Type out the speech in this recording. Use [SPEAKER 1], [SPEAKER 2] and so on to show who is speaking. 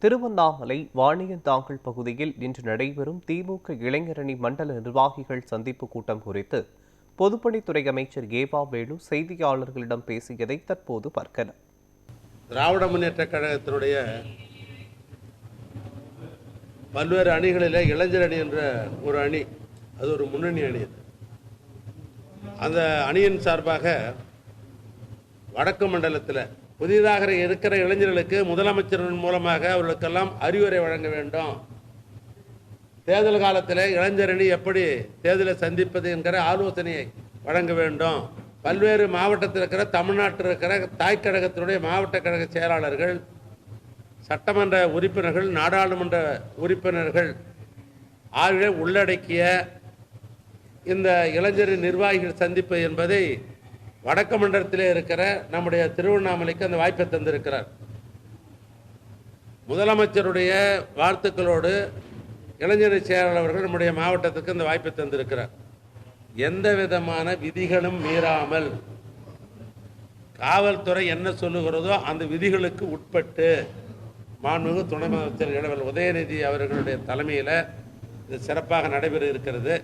[SPEAKER 1] திருவண்ணாமலை வாணியந்தாங்கல் பகுதியில் இன்று நடைபெறும் திமுக இளைஞரணி மண்டல நிர்வாகிகள் சந்திப்பு கூட்டம் குறித்து பொதுப்பணித்துறை அமைச்சர் ஏவா வேலு செய்தியாளர்களிடம் பேசியதை தற்போது பார்க்கலாம்.
[SPEAKER 2] திராவிட முன்னேற்ற கழகத்தினுடைய பல்வேறு அணிகளில் இளைஞர் அணி என்ற ஒரு அணி, அது ஒரு முன்னணி அணி. அந்த அணியின் சார்பாக வடக்கு மண்டலத்தில் புதிதாக இருக்கிற இளைஞர்களுக்கு முதலமைச்சரின் மூலமாக அவர்களுக்கெல்லாம் அறிவுரை வழங்க வேண்டும். தேர்தல் காலத்தில் இளைஞர் அணி எப்படி தேர்தலை சந்திப்பது என்கிற ஆலோசனையை வழங்க வேண்டும். பல்வேறு மாவட்டத்தில் இருக்கிற தமிழ்நாட்டில் இருக்கிற தாய் கழகத்தினுடைய மாவட்ட கழக செயலாளர்கள், சட்டமன்ற உறுப்பினர்கள், நாடாளுமன்ற உறுப்பினர்கள் ஆகிய உள்ளடக்கிய இந்த இளைஞர் நிர்வாகிகள் சந்திப்பு என்பதை வடக்கு மண்டலத்திலே இருக்கிற நம்முடைய திருவண்ணாமலைக்கு அந்த வாய்ப்பை தந்திருக்கிறார். முதலமைச்சருடைய வாழ்த்துக்களோடு இளைஞர் செயலாளர்கள் நம்முடைய மாவட்டத்துக்கு அந்த வாய்ப்பை தந்திருக்கிறார். எந்த விதமான விதிகளும் மீறாமல் காவல்துறை என்ன சொல்லுகிறதோ அந்த விதிகளுக்கு உட்பட்டு மாண்புமிகு துணை முதலமைச்சர் உதயநிதி அவர்களுடைய தலைமையில் இது சிறப்பாக நடைபெற இருக்கிறது.